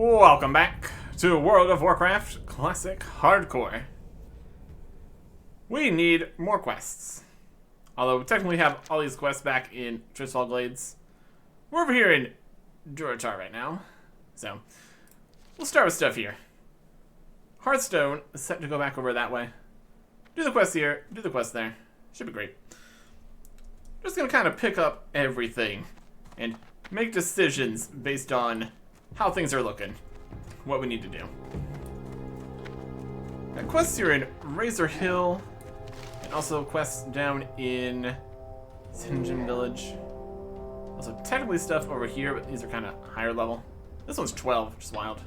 Welcome back to World of Warcraft Classic Hardcore. We need more quests. Although we technically have all these quests back in Tristfall Glades. We're over here in Durotar right now. So, we'll start with stuff here. Hearthstone is set to go back over that way. Do the quest here, do the quest there. Should be great. Just gonna kind of pick up everything and make decisions based on how things are looking, what we need to do. Got quests here in Razor Hill, and also quests down in Sinjin Village. Also technically stuff over here, but these are kind of higher level. This one's 12, which is wild.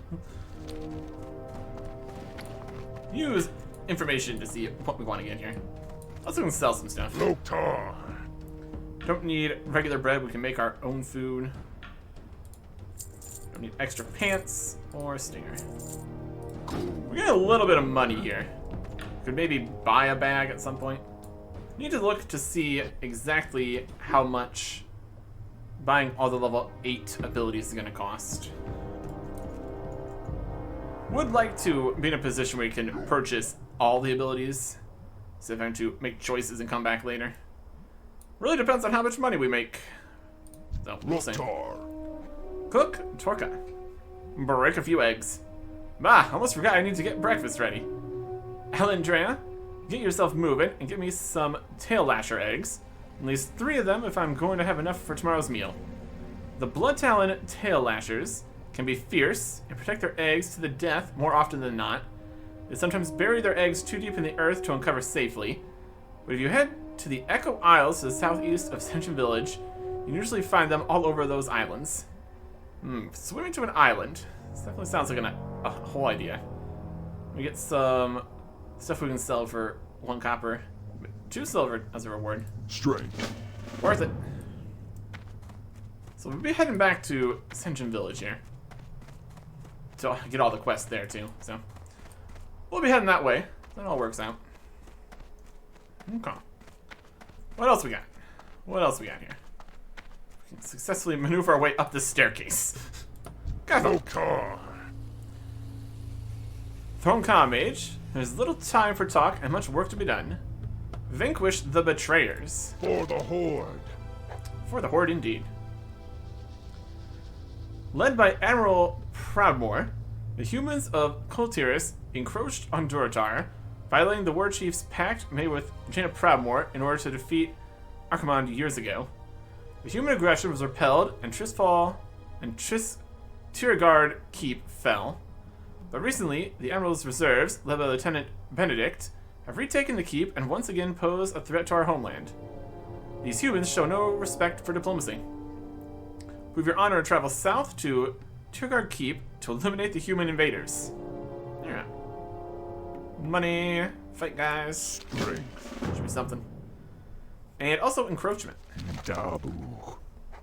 Use information to see what we want to get here. Also gonna sell some stuff. Loktar. Don't need regular bread, we can make our own food. Don't need extra pants or stinger. We're getting a little bit of money here. Could maybe buy a bag at some point. Need to look to see exactly how much buying all the level 8 abilities is going to cost. Would like to be in a position where you can purchase all the abilities, so if I have to make choices and come back later. Really depends on how much money we make. So, we'll see. Cook, Torka. Break a few eggs. Bah, almost forgot I need to get breakfast ready. Alendrea, get yourself moving and get me some tail lasher eggs. At least 3 of them if I'm going to have enough for tomorrow's meal. The blood talon tail lashers can be fierce and protect their eggs to the death more often than not. They sometimes bury their eggs too deep in the earth to uncover safely. But if you head to the Echo Isles to the southeast of Sinjin Village, you can usually find them all over those islands. Swimming to an island. This definitely sounds like a whole idea. We get some stuff we can sell for 1 copper. 2 silver as a reward. Strength. Worth it. So we'll be heading back to Sinjin Village here. To get all the quests there too. So we'll be heading that way. That all works out. Okay. What else we got? What else we got here? We can successfully maneuver our way up this staircase. Loktar. Thronka Mage. There's little time for talk and much work to be done. Vanquish the betrayers. For the Horde. For the Horde, indeed. Led by Admiral Proudmoore, the humans of Kultiris encroached on Durotar, violating the War Chief's pact made with Jaina Proudmoore in order to defeat Archimonde years ago. The human aggression was repelled, and Tiragard Keep fell. But recently, the Admiral's reserves, led by Lieutenant Benedict, have retaken the keep and once again pose a threat to our homeland. These humans show no respect for diplomacy. We have your honor to travel south to Tiragard Keep to eliminate the human invaders. Yeah. Money, fight guys. Strength. Should be something. And also encroachment. Dabu.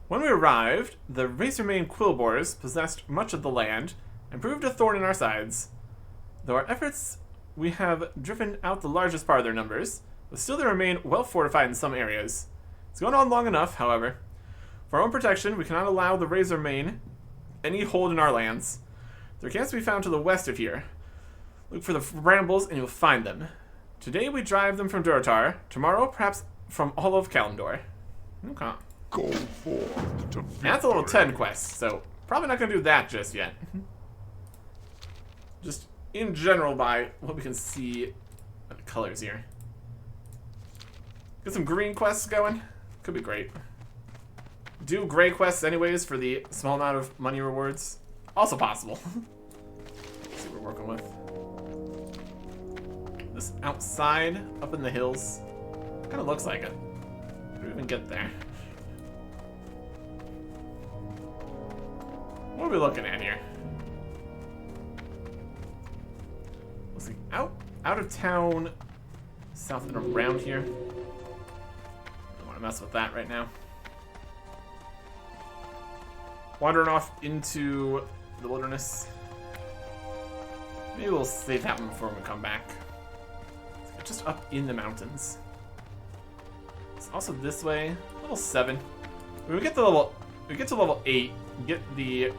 When we arrived, the Razormane Quillbores possessed much of the land and proved a thorn in our sides. Though our efforts, we have driven out the largest part of their numbers, but still they remain well fortified in some areas. It's gone on long enough, however. For our own protection, we cannot allow the Razormane any hold in our lands. Their camps can be found to the west of here. Look for the brambles and you'll find them. Today we drive them from Durotar. Tomorrow, perhaps from all of Kalimdor. Okay. Go forth to victory. That's a level 10 quest, so probably not going to do that just yet. Just in general by what we can see of the colors here. Get some green quests going. Could be great. Do gray quests anyways for the small amount of money rewards. Also possible. Let's see what we're working with. This outside, up in the hills, kind of looks like it. How do we even get there? What are we looking at here? Looks like out of town, south and around here. Don't want to mess with that right now. Wandering off into the wilderness. Maybe we'll save that one before we come back. It's just up in the mountains. It's also this way, level 7. When we get to level 8, get the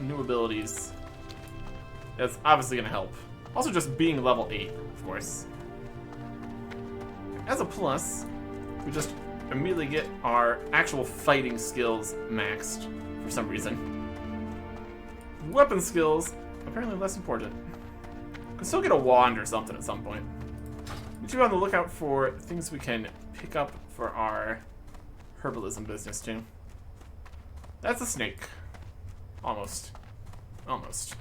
new abilities. That's obviously going to help. Also, just being level 8, of course. As a plus, we just immediately get our actual fighting skills maxed for some reason. Weapon skills, apparently less important. Can still get a wand or something at some point. We should be on the lookout for things we can pick up for our herbalism business too. That's a snake. Almost. Almost.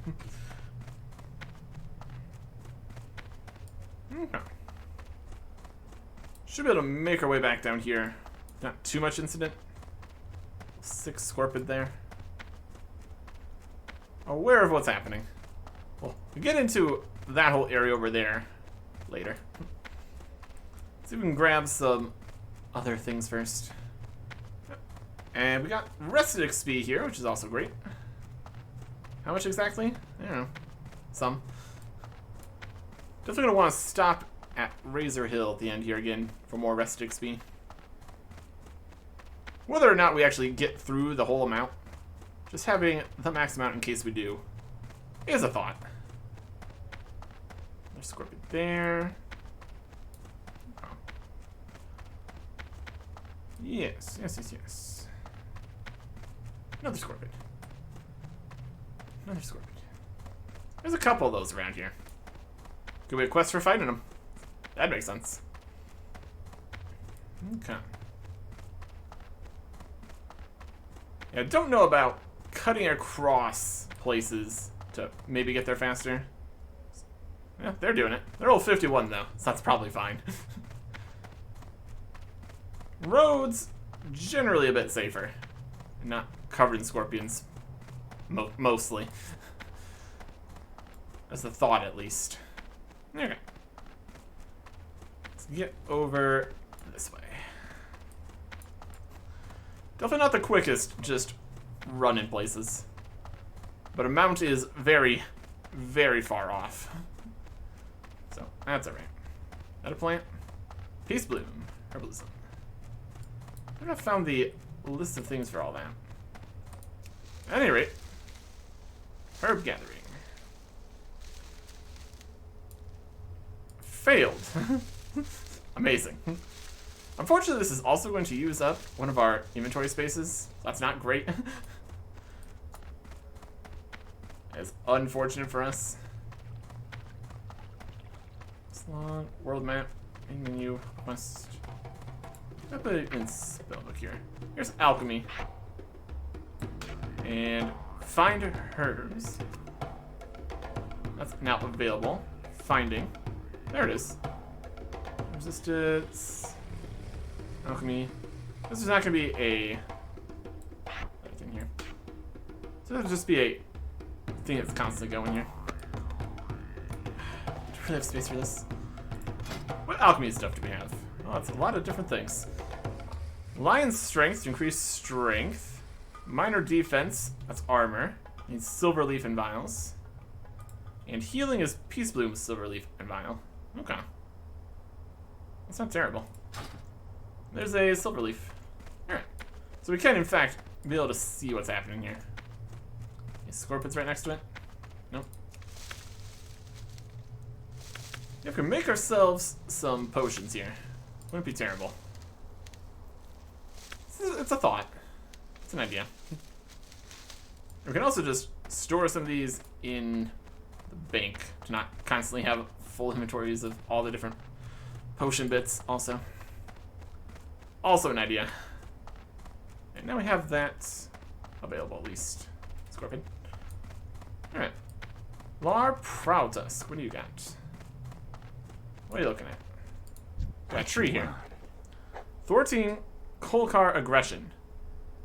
Okay. Should be able to make our way back down here. Not too much incident. 6 scorpid there. Aware of what's happening. Well, we get into that whole area over there later. Let's see if we can grab some other things first. And we got rested XP here, which is also great. How much exactly? I don't know. Some. Definitely gonna want to stop at Razor Hill at the end here again for more rested XP. Whether or not we actually get through the whole amount, just having the max amount in case we do is a thought. There's Scorpion there. Oh. Yes, yes, yes, yes. Another Scorpion. Another Scorpion. There's a couple of those around here. Could be a quest for fighting them. That makes sense. Okay. Yeah, I don't know about cutting across places to maybe get there faster. Yeah, they're doing it. They're all 51 though, so that's probably fine. Roads, generally a bit safer. Not covered in scorpions. Mostly. That's the thought, at least. Okay. Let's get over this way. Definitely not the quickest, just running places. But a mount is very, very far off. So, that's alright. Is that a plant? Peace Bloom. Herbalism. I don't know if I found the list of things for all that. At any rate, herb gathering. Failed. Amazing. Unfortunately, this is also going to use up one of our inventory spaces. That's not great. It's unfortunate for us. Slot, world map, main menu, quest. I'll put it in spellbook here. Here's alchemy. And find herbs. That's now available. Finding. There it is. Resistance. Alchemy. This is not going to be a... in here. So it'll just be a thing that's constantly going here. Do we really have space for this? What alchemy stuff do we have? Oh, that's a lot of different things. Lion's strength to increase strength. Minor defense, that's armor. Needs silver leaf and vials. And healing is Peace Bloom, silver leaf and vial. Okay. That's not terrible. There's a silver leaf. Alright. So we can, in fact, be able to see what's happening here. Is Scorpion's right next to it? Nope. Yeah, we can make ourselves some potions here. Wouldn't be terrible. It's a thought. It's an idea. We can also just store some of these in the bank to not constantly have full inventories of all the different potion bits also. Also an idea. And now we have that available at least. Scorpion. Alright. Lar Proutusk. What do you got? What are you looking at? Got a tree here. Thwarting Kolkar aggression.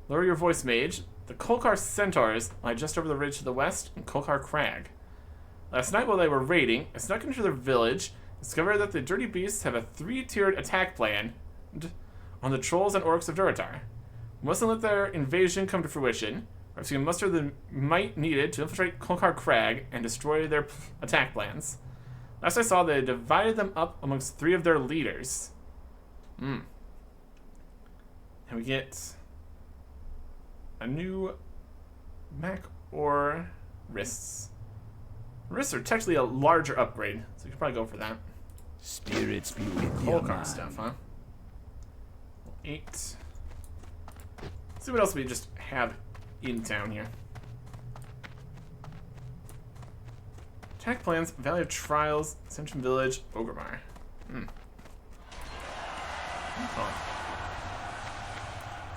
Lower your voice, mage. The Kolkar centaurs lie just over the ridge to the west in Kolkar Crag. Last night while they were raiding, I snuck into their village, discovered that the dirty beasts have a 3-tiered attack plan on the trolls and orcs of Duratar. We mustn't let their invasion come to fruition, or else we can muster the might needed to infiltrate Kolkar Crag and destroy their attack plans. Last I saw, they divided them up amongst 3 of their leaders. And we get a new mech or wrists. Risks are technically a larger upgrade, so you could probably go for that. Spirits be with you, Coal car man. stuff, huh? 8. Let's see what else we just have in town here. Attack plans, Valley of Trials, Ascension Village, Ogremar. Oh.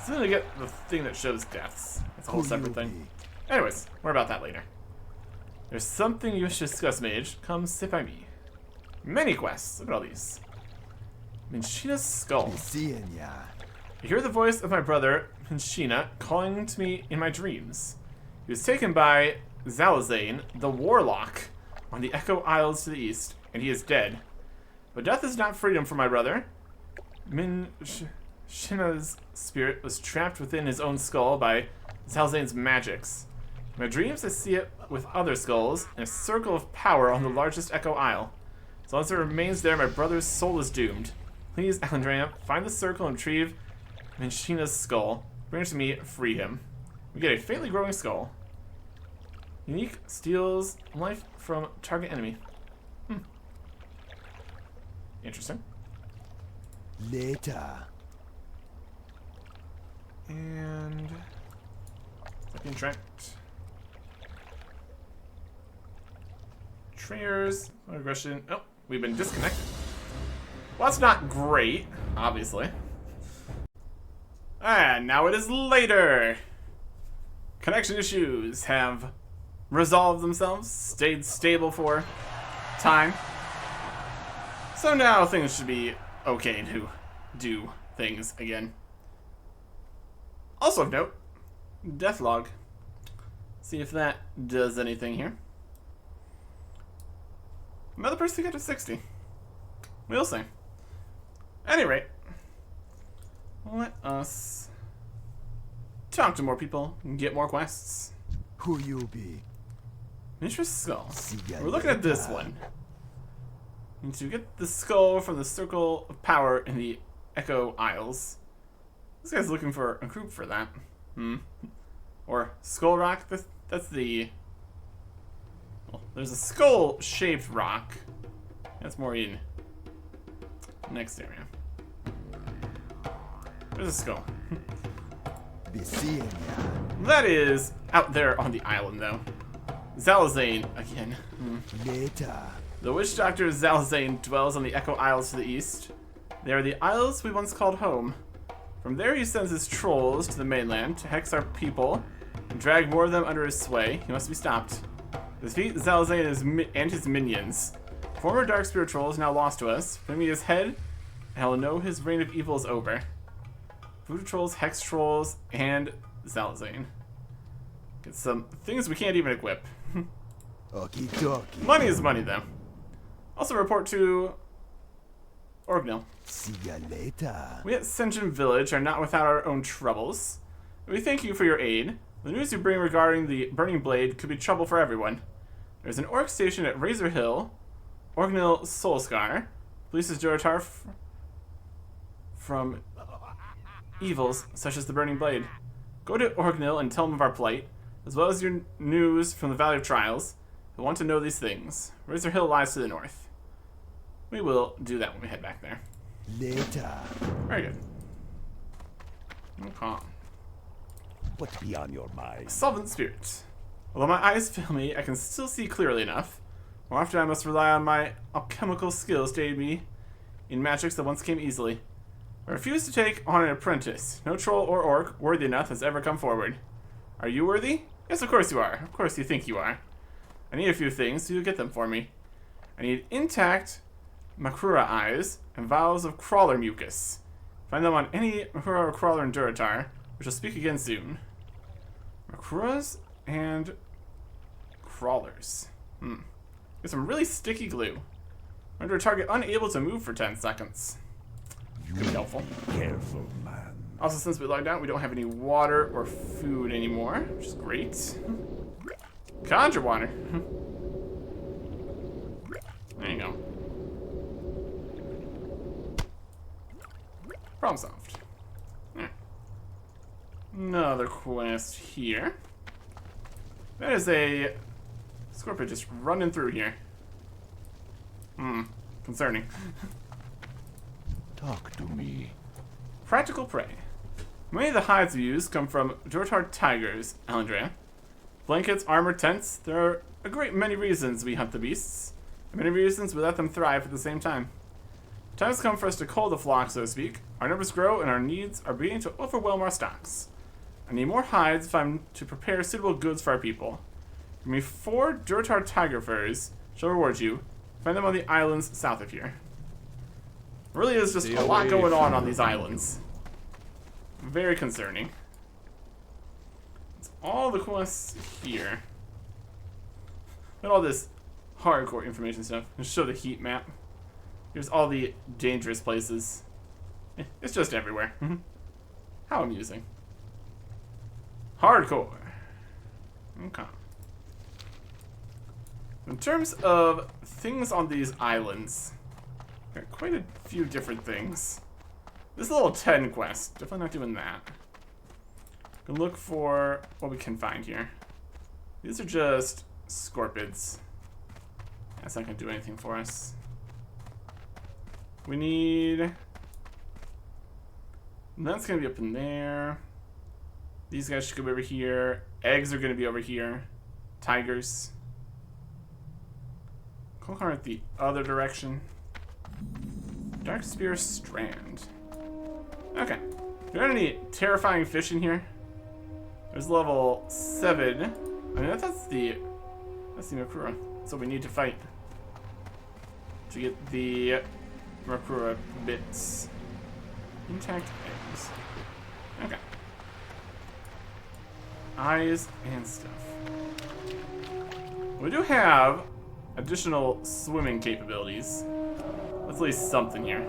So then we get the thing that shows deaths. That's a whole separate thing. Anyways, more about that later. There's something you wish to discuss, mage. Come sit by me. Many quests. Look at all these. Minshina's skull. Seeing ya. I hear the voice of my brother, Minshina, calling to me in my dreams. He was taken by Zalazane, the warlock, on the Echo Isles to the east, and he is dead. But death is not freedom for my brother. Minshina's spirit was trapped within his own skull by Zalazane's magics. In my dreams, I see it with other skulls in a circle of power on the largest Echo Isle. As long as it remains there, my brother's soul is doomed. Please, Alandrea, find the circle and retrieve Minshina's skull. Bring it to me, free him. We get a faintly growing skull. Unique steals life from target enemy. Interesting. Later. And interact. Trainers, aggression. Oh, we've been disconnected. Well, that's not great, obviously. And now it is later. Connection issues have resolved themselves, stayed stable for time. So now things should be okay to do things again. Also of note, death log. See if that does anything here. Another person got to 60. We'll see. At any rate, let us talk to more people and get more quests. Who you be? Miniature skull. See ya We're looking at this later. one. Need to get the skull from the circle of power in the Echo Isles. This guy's looking for a group for that. Or Skull Rock. That's the... Well, there's a skull-shaped rock. That's more in next area. There's a skull. Be seeing ya. That is out there on the island, though. Zalazane, again. Later. The witch doctor Zalazane dwells on the Echo Isles to the east. They are the isles we once called home. From there he sends his trolls to the mainland to hex our people and drag more of them under his sway. He must be stopped. Defeat Zalazane and his minions. Former dark spirit troll is now lost to us. Bring me his head, and I will know his reign of evil is over. Voodoo trolls, hex trolls, and Zalazane. Get some things we can't even equip. Okie dokie. Money is money, though. Also report to Orgnil. See ya later. We at Ascension Village are not without our own troubles. We thank you for your aid. The news you bring regarding the Burning Blade could be trouble for everyone. There's an orc station at Razor Hill, Orgnil Soulscar. Polices Juratar from evils such as the Burning Blade. Go to Orgnil and tell them of our plight, as well as your news from the Valley of Trials. We want to know these things. Razor Hill lies to the north. We will do that when we head back there. Later. Very good. Okay. What be on your mind? Solvent spirit. Although my eyes fail me, I can still see clearly enough. More often I must rely on my alchemical skills to aid me in magics that once came easily. I refuse to take on an apprentice. No troll or orc worthy enough has ever come forward. Are you worthy? Yes, of course you are. Of course you think you are. I need a few things, so you get them for me. I need intact Makrura eyes and vials of crawler mucus. Find them on any Makrura or crawler in Duratar. We shall speak again soon. Makruras and crawlers. Get some really sticky glue. Under a target unable to move for 10 seconds. Could be helpful. Careful, man. Also, since we logged out, we don't have any water or food anymore, which is great. Conjure water. There you go. Problem solved. Another quest here. That is a Scorpion just running through here. Concerning. Talk to me. Practical prey. Many of the hides we use come from Dortar tigers, Alandrea. Blankets, armor, tents. There are a great many reasons we hunt the beasts, and many reasons we let them thrive at the same time. Times come for us to cull the flock, so to speak. Our numbers grow, and our needs are beginning to overwhelm our stocks. I need more hides if I'm to prepare suitable goods for our people. Give me 4 Dortar tiger furs. Shall reward you. Find them on the islands south of here. Really is just a lot going on these islands. Very concerning. It's all the quests here. Look at all this hardcore information stuff. Just show the heat map. Here's all the dangerous places. It's just everywhere. How amusing. Hardcore. Okay. In terms of things on these islands, got quite a few different things. This little 10 quest, definitely not doing that. Gonna look for what we can find here. These are just scorpids. That's not gonna do anything for us. We need... That's gonna be up in there. These guys should go over here. Eggs are gonna be over here. Tigers. Cloak at the other direction. Dark Spear Strand. Okay. Do you have any terrifying fish in here? There's level 7. I mean, that's the Makura. That's what we need to fight. To get the Makura bits. Intact eggs. Okay. Eyes and stuff. We do have additional swimming capabilities. That's at least something here.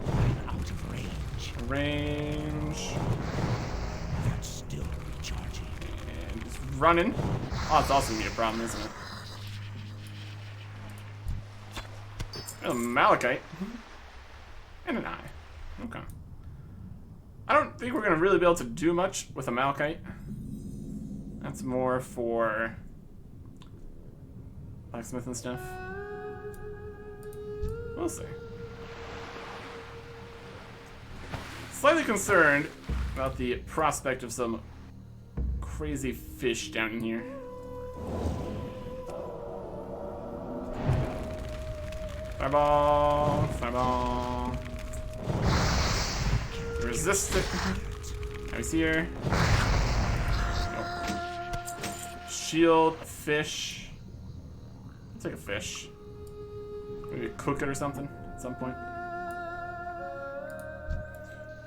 I'm out of range. Range. That's still recharging. And just running. Oh, it's also gonna be a problem, isn't it? A malachite. And an eye. Okay. I don't think we're gonna really be able to do much with a malachite. That's more for blacksmith and stuff. We'll see. Slightly concerned about the prospect of some crazy fish down in here. Fireball, fireball. Resist it. Nice here. Shield, a fish. I'll take a fish. Maybe cook it or something at some point.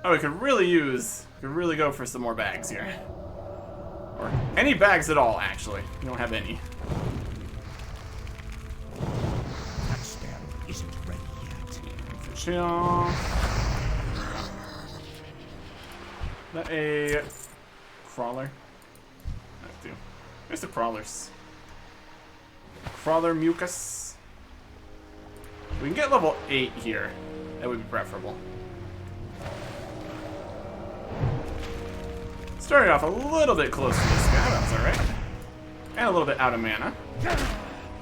Oh, we could really go for some more bags here. Or any bags at all, actually. We don't have any. That sparrow isn't ready yet. Fish here. Is that a crawler? That do. There's the crawlers. Crawler mucus. We can get level 8 here. That would be preferable. Starting off a little bit close to this guy, that's alright. And a little bit out of mana.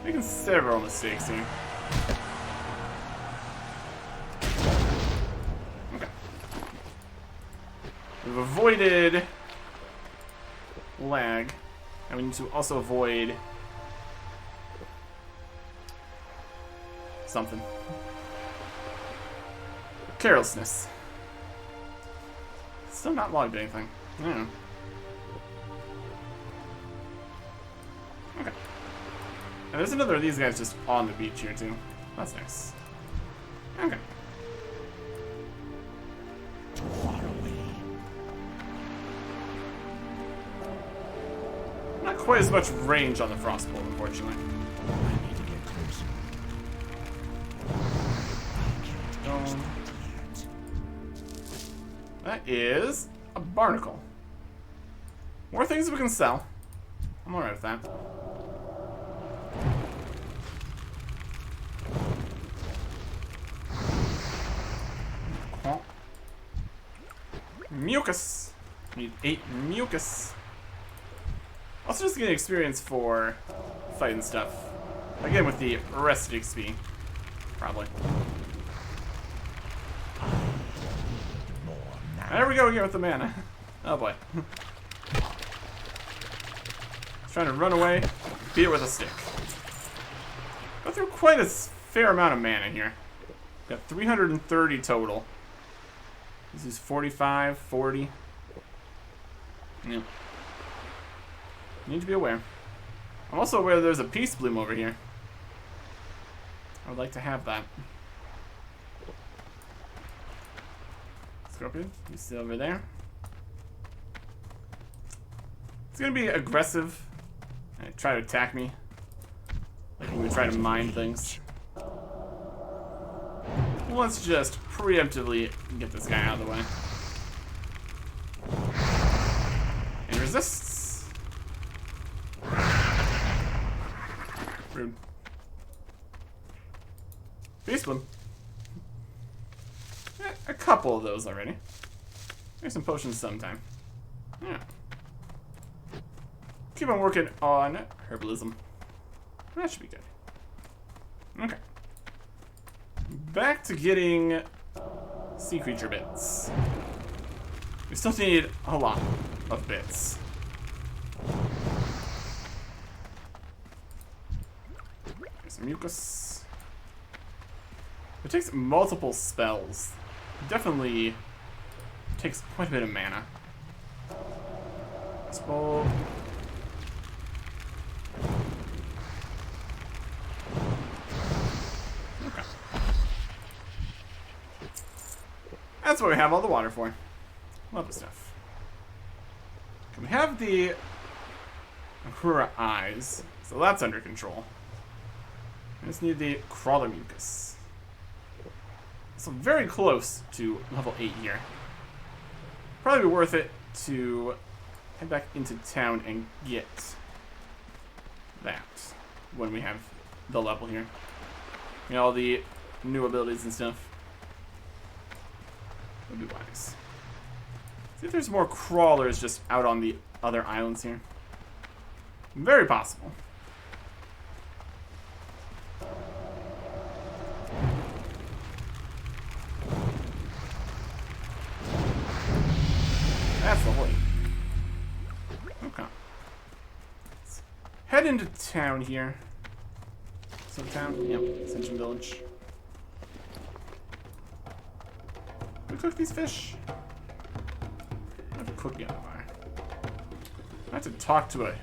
Making several mistakes here. Okay. We've avoided lag. And we need to also avoid something. Carelessness. Still not logged anything. Yeah. Okay. And there's another of these guys just on the beach here too. That's nice. Okay. Too far away. Not quite as much range on the Frostbolt, unfortunately. I need to get closer. I can't catch that yet. That is a barnacle. More things we can sell. I'm alright with that. Mucus. Need 8 mucus. Also just getting experience for fighting stuff. Again, with the rest XP. Probably. There we go again with the mana. Oh boy. He's trying to run away, beat it with a stick. Go through quite a fair amount of mana here. Got 330 total. This is 45, 40. Yeah. Need to be aware. I'm also aware there's a peace bloom over here. I would like to have that. Scorpion, you still over there? It's gonna be aggressive and try to attack me. Like when we try to mine things. Let's just preemptively get this guy out of the way. And resists. Rude. Beast Bloom. A couple of those already. Maybe some potions sometime. Yeah. Keep on working on herbalism. That should be good. Okay. Back to getting sea creature bits. We still need a lot of bits. Here's some mucus. It takes multiple spells. Definitely takes quite a bit of mana. Spell. Okay. That's what we have all the water for. Lovely stuff. Can we have the Akura eyes? So that's under control. I just need the crawler mucus. So very close to level 8 here. Probably be worth it to head back into town and get that when we have the level here. You know, all the new abilities and stuff. Would be wise. See if there's more crawlers just out on the other islands here. Very possible. That's the point. Okay. Let's head into town here. So town? Yep. Ascension Village. Can we cook these fish? I have a cookie on the bar. I have to talk to a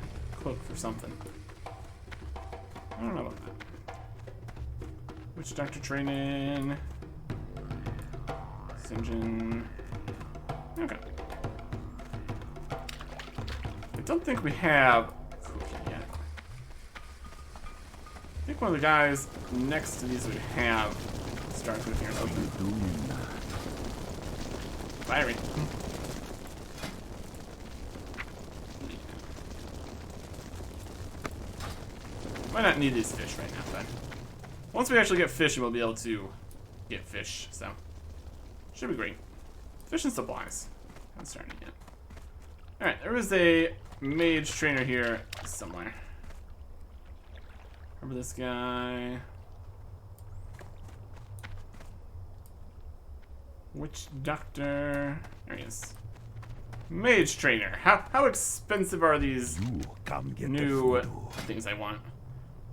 cook for something. I don't know about that. Witch doctor training. Ascension. Okay. I don't think we have cookie yet. I think one of the guys next to these would have start cooking or something. Fiery. Might not need these fish right now, but once we actually get fish, we'll be able to get fish, so should be great. Fish and supplies. Haven't started yet. Alright, there was a mage trainer here somewhere. Remember this guy? Witch doctor. There he is. Mage trainer. How expensive are these You come get new the food. things I want?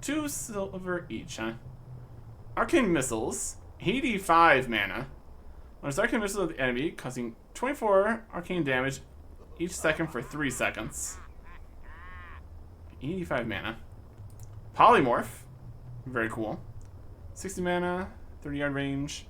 2 silver each, huh? Arcane missiles. 85 mana. Launches arcane missile at the enemy, causing 24 arcane damage each second for 3 seconds. 85 mana. Polymorph. Very cool. 60 mana, 30-yard range.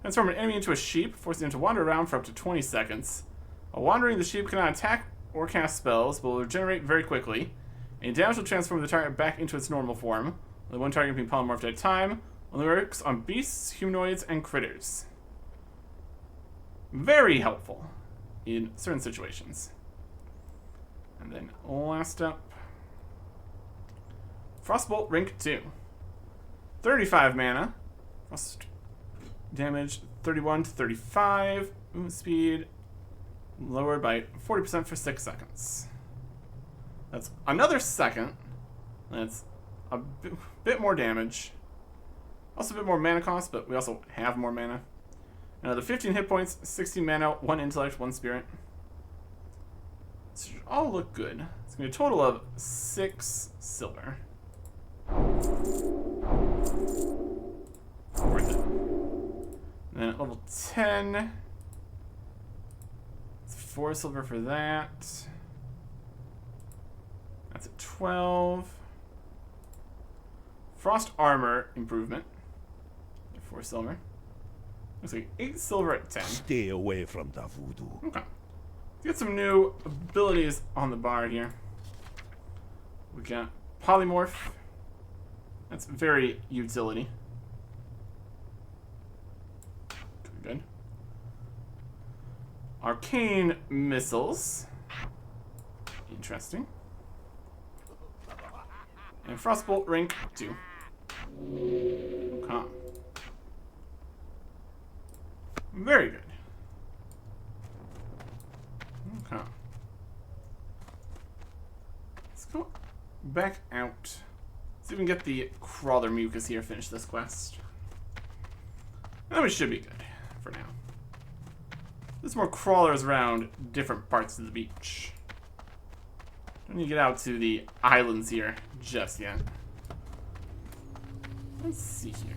Transform an enemy into a sheep, forcing them to wander around for up to 20 seconds. While wandering, the sheep cannot attack or cast spells, but will regenerate very quickly. Any damage will transform the target back into its normal form. Only one target being polymorphed at a time. Only works on beasts, humanoids, and critters. Very helpful in certain situations. And then last up, Frostbolt rank 2. 35 mana. Frost damage 31 to 35. Movement speed lowered by 40% for 6 seconds. That's another second. That's a bit more damage. Also a bit more mana cost, but we also have more mana. Another 15 hit points, 16 mana, 1 intellect, 1 spirit. This should all look good. It's going to be a total of 6 silver. Worth it. And then at level 10, it's 4 silver for that. That's at 12. Frost armor improvement. 4 silver. Looks like 8 silver at 10. Stay away from the voodoo. Okay. Let's get some new abilities on the bar here. We got polymorph. That's very utility. Good. Arcane missiles. Interesting. And frostbolt rank 2. Okay. Very good. Okay. Let's go back out. See if we can get the crawler mucus here, finish this quest. And we should be good for now. There's more crawlers around different parts of the beach. Don't need to get out to the islands here just yet. Let's see here.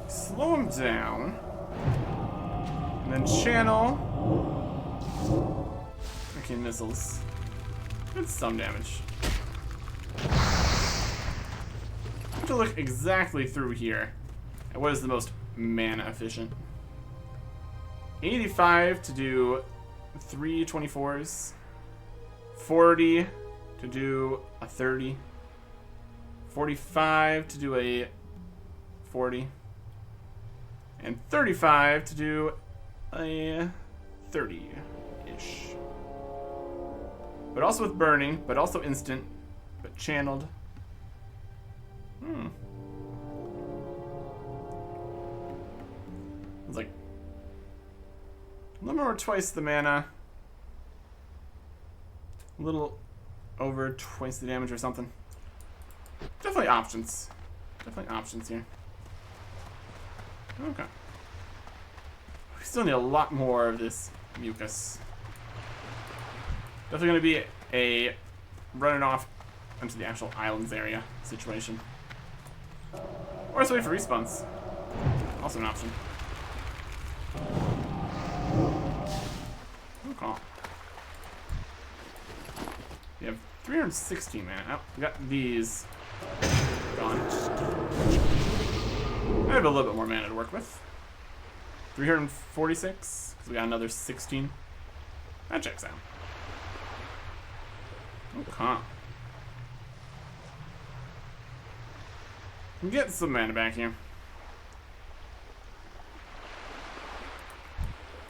Slow them down. And then channel. Okay, missiles. It's some damage. I have to look exactly through here at what is the most mana efficient. 85 to do 3 24s. 40 to do a 30. 45 to do a 40. And 35 to do a 30-ish. But also with burning, but also instant, but channeled. It's like a little more twice the mana. A little over twice the damage or something. Definitely options. Definitely options here. Okay. We still need a lot more of this mucus. Definitely going to be a running off into the actual islands area situation. Or just wait for respawns. Also an option. Okay. We have 316 mana. Oh, we got these gone. I have a little bit more mana to work with. 346. Because we got another 16. That checks out. Okay. I'm getting some mana back here.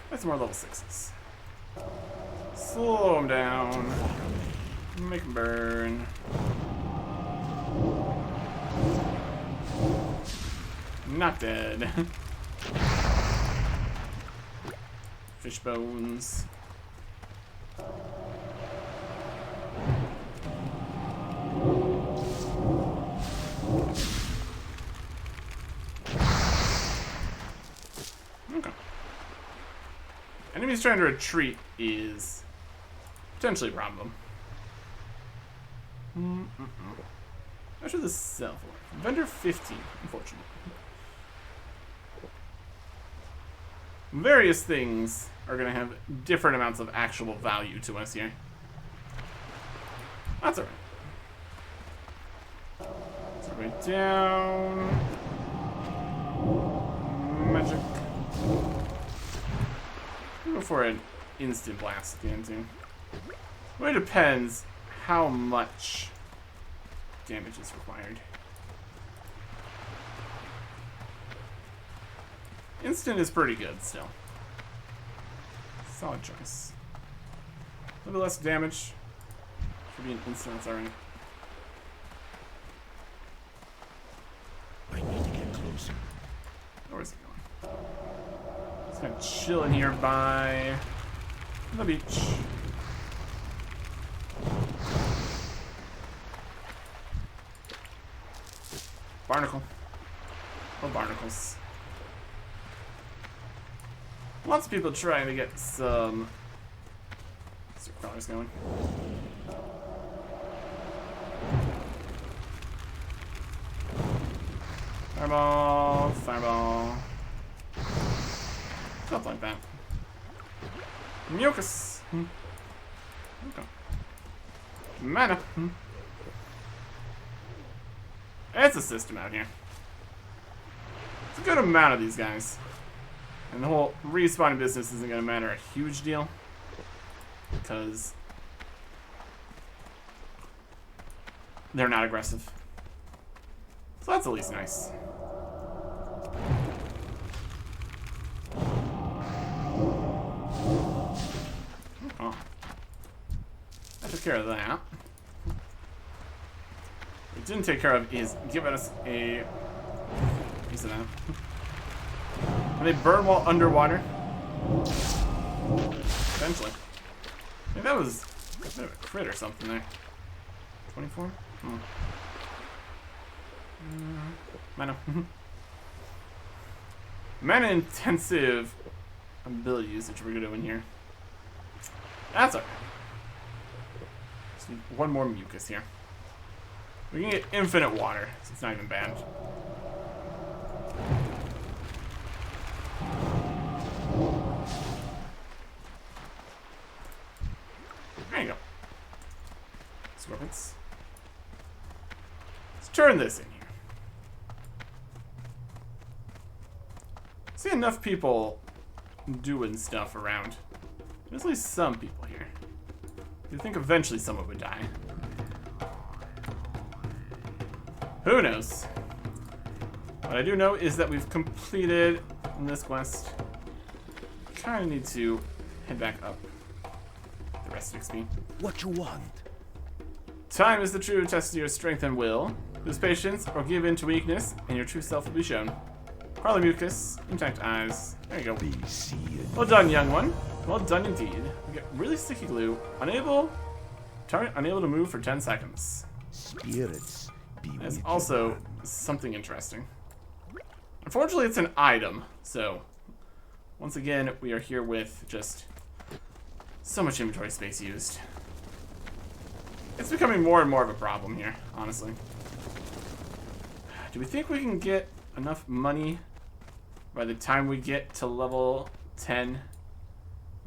That's more level 6s. Slow them down. Make them burn. Not dead. Fish bones. Okay. Enemies trying to retreat is potentially a problem. How should this sell for? Vendor 15, unfortunately. Various things are going to have different amounts of actual value to us here. That's alright. So right down. Magic. I'll go for an instant blast at the end too. It really depends how much damage is required. Instant is pretty good still. Solid choice. A little bit less damage for being instant, that's alright. I need to get closer. Where's it going? Just kind of chilling here by the beach. Barnacle. Oh, barnacles. Lots of people trying to get some super crawlers going. Fireball, fireball. Something like that. Mucus. Okay. Mana. It's a system out here. It's a good amount of these guys. And the whole respawning business isn't going to matter a huge deal. Because they're not aggressive. So that's at least nice. Oh. I took care of that. What we didn't take care of is giving us a piece of that. Can they burn while underwater? Eventually. I think that was a bit of a crit or something there. 24? Hmm. Mana. Mana intensive ability usage we're doing here. That's alright. Just need one more mucus here. We can get infinite water, so it's not even bad. There you go. Scorpions. Let's turn this in here. See enough people doing stuff around. There's at least some people here. You'd think eventually someone would die. Who knows? What I do know is that we've completed this quest. Kind of need to head back up the rest of XP. What you want? Time is the true test of your strength and will. Lose patience or give in to weakness, and your true self will be shown. Harley mucus, intact eyes. There you go. Be seeing. Well done, young one. Well done indeed. We get really sticky glue. Target unable to move for 10 seconds. Spirits be That's with also you. something interesting. Unfortunately, it's an item, so once again, we are here with just so much inventory space used. It's becoming more and more of a problem here, honestly. Do we think we can get enough money by the time we get to level 10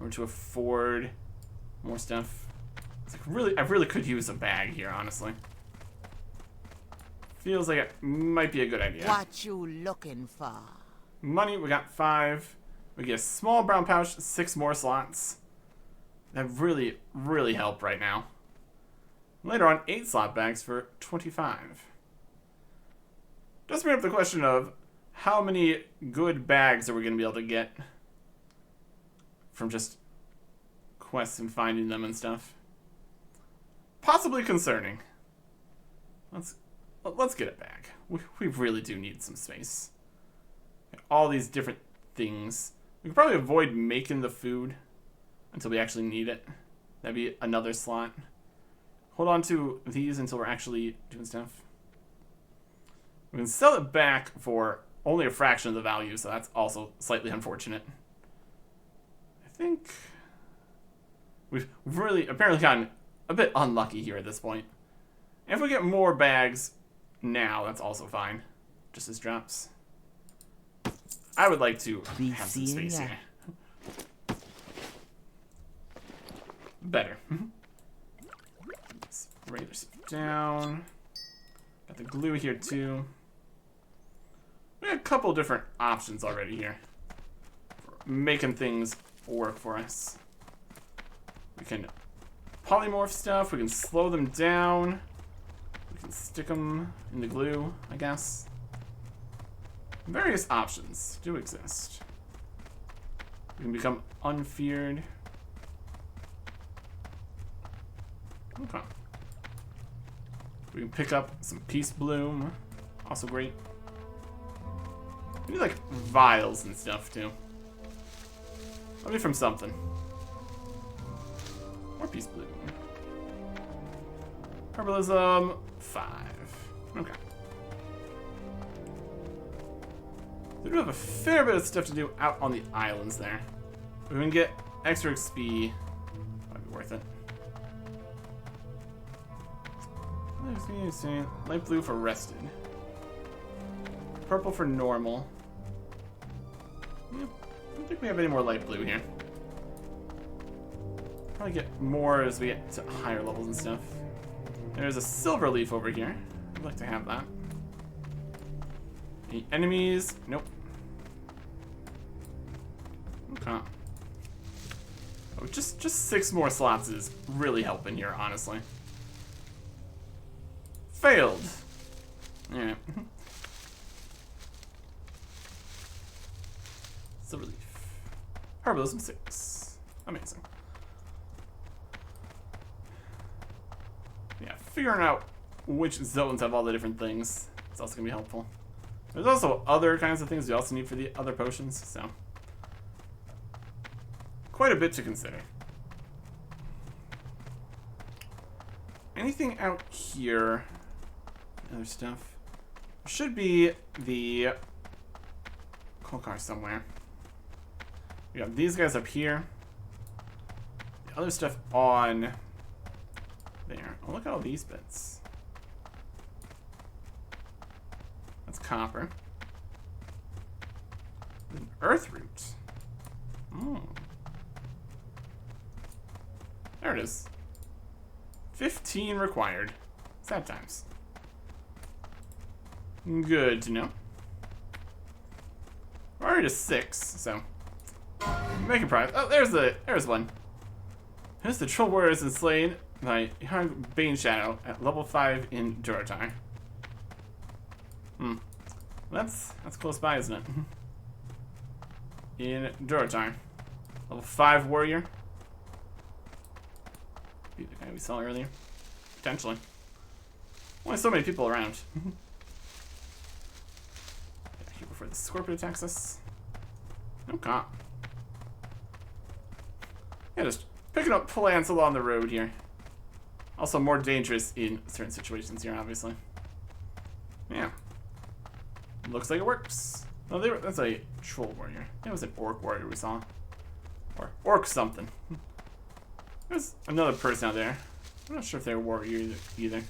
or to afford more stuff? It's like I really could use a bag here, honestly. Feels like it might be a good idea. What you looking for? Money, we got 5. We get a small brown pouch, 6 more slots. That really, really help right now. Later on, 8 slot bags for 25. Does bring up the question of how many good bags are we going to be able to get from just quests and finding them and stuff. Possibly concerning. Let's get a bag. We really do need some space. All these different things. We could probably avoid making the food until we actually need it. That'd be another slot. Hold on to these until we're actually doing stuff. We can sell it back for only a fraction of the value, so that's also slightly unfortunate. I think we've really apparently gotten a bit unlucky here at this point. And if we get more bags now, that's also fine. Just as drops. I would like to have some space here. Better. Let's break this down. Got the glue here too. We got a couple different options already here for making things work for us. We can polymorph stuff. We can slow them down. We can stick them in the glue, I guess. Various options do exist. We can become unfeared. Okay. We can pick up some Peace Bloom. Also great. We need like vials and stuff too. Let me from something. More Peace Bloom. Herbalism 5. Okay. We do have a fair bit of stuff to do out on the islands there. If we can get extra XP, might be worth it. Light blue for rested. Purple for normal. Yep. I don't think we have any more light blue here. Probably get more as we get to higher levels and stuff. There's a silver leaf over here. I'd like to have that. Any enemies? Nope. Okay. Oh, just 6 more slots is really helping here, honestly. Failed. Alright. Silver leaf. Herbalism 6. Amazing. Yeah, figuring out which zones have all the different things is also going to be helpful. There's also other kinds of things we also need for the other potions, so quite a bit to consider. Anything out here? Other stuff? There should be the coal car somewhere. We got these guys up here. The other stuff on there. Oh, look at all these bits. That's copper. An earth root. Oh. There it is. 15 required. Sad times. Good to know. We're already to 6, so making progress. Oh, there's one. Here's the troll warriors and slain by young Bane Shadow at level 5 in Duratar. That's close by, isn't it? In Duratar. Level 5 warrior. Be the guy we saw earlier. Potentially. Only so many people around. Here before the scorpion attacks us. Okay. Yeah, just picking up plants along the road here. Also more dangerous in certain situations here, obviously. Yeah. Looks like it works. Oh, that's a troll warrior. It was an orc warrior we saw. Or orc something. There's another person out there. I'm not sure if they're a warrior either.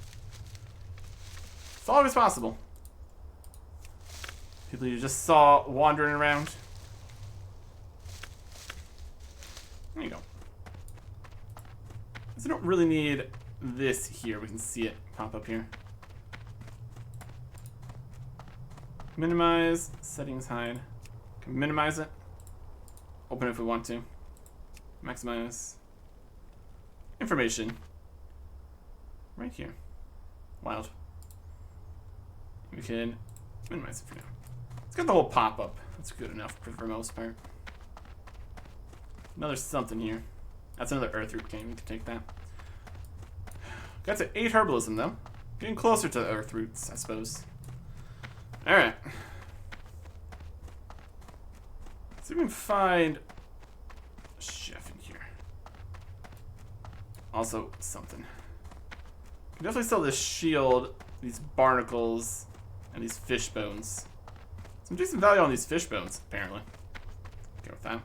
It's always possible. People you just saw wandering around. There you go. So we don't really need this here. We can see it pop up here. Minimize, settings hide. Can minimize it. Open if we want to. Maximize. Information. Right here. Wild. We can minimize it for now. Let's get the whole pop-up. That's good enough for the most part. Another something here. That's another earth root game. We can take that. Got to 8 herbalism though. Getting closer to the earth roots, I suppose. Alright. Let's see if we can find a chef in here. Also, something. Can definitely sell this shield, these barnacles, and these fish bones. Some decent value on these fish bones, apparently. Go with that.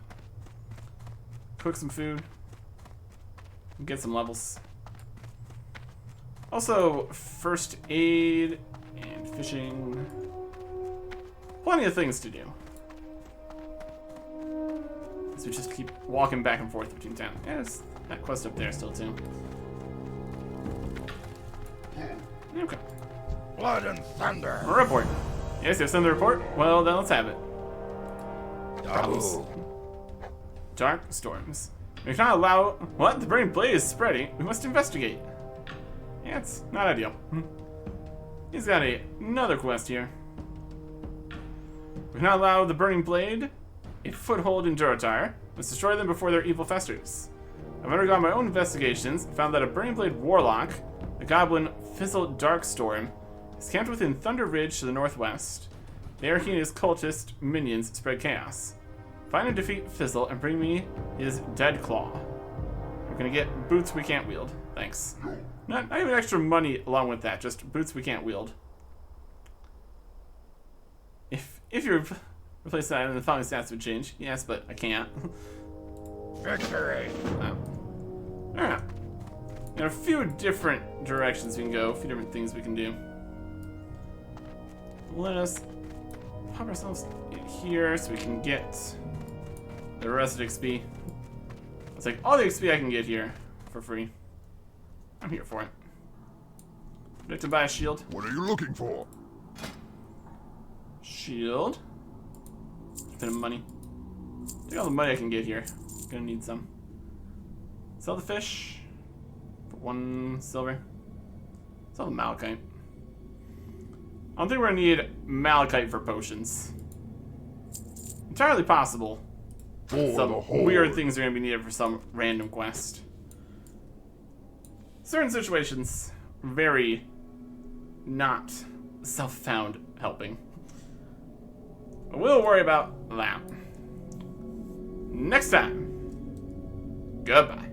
Cook some food. Get some levels. Also, first aid and fishing. Plenty of things to do. So we just keep walking back and forth between town. Yeah, there's that quest up there still too. Okay. Blood and thunder. A report. Yes, you have something to report? Well, then let's have it. Problems. Dark storms. We cannot allow... What? The burning blade is spreading. We must investigate. Yeah, it's not ideal. He's got another quest here. We cannot allow the burning blade a foothold in Duratar. Let's destroy them before their evil festers. I've undergone my own investigations and found that a burning blade warlock, the goblin Fizzle Darkstorm, is camped within Thunder Ridge to the northwest. There he and his cultist minions spread chaos. Find and defeat Fizzle and bring me his dead claw. We're gonna get boots we can't wield. Thanks. Not even extra money along with that, just boots we can't wield. If you're Replace that and the following stats would change. Yes, but I can't. Victory! Oh. Alright. Got a few different directions we can go, a few different things we can do. Let us pop ourselves in here so we can get the rest of XP. Let's take all the XP I can get here for free. I'm here for it. Do I have to buy a shield? What are you looking for? Shield. Bit of money. Take all the money I can get here. Gonna need some. Sell the fish for 1 silver. Sell the malachite. I don't think we're gonna need malachite for potions. Entirely possible. For the Some horde. weird things are gonna be needed for some random quest. Certain situations, very not self-found helping. But we'll worry about that next time. Goodbye.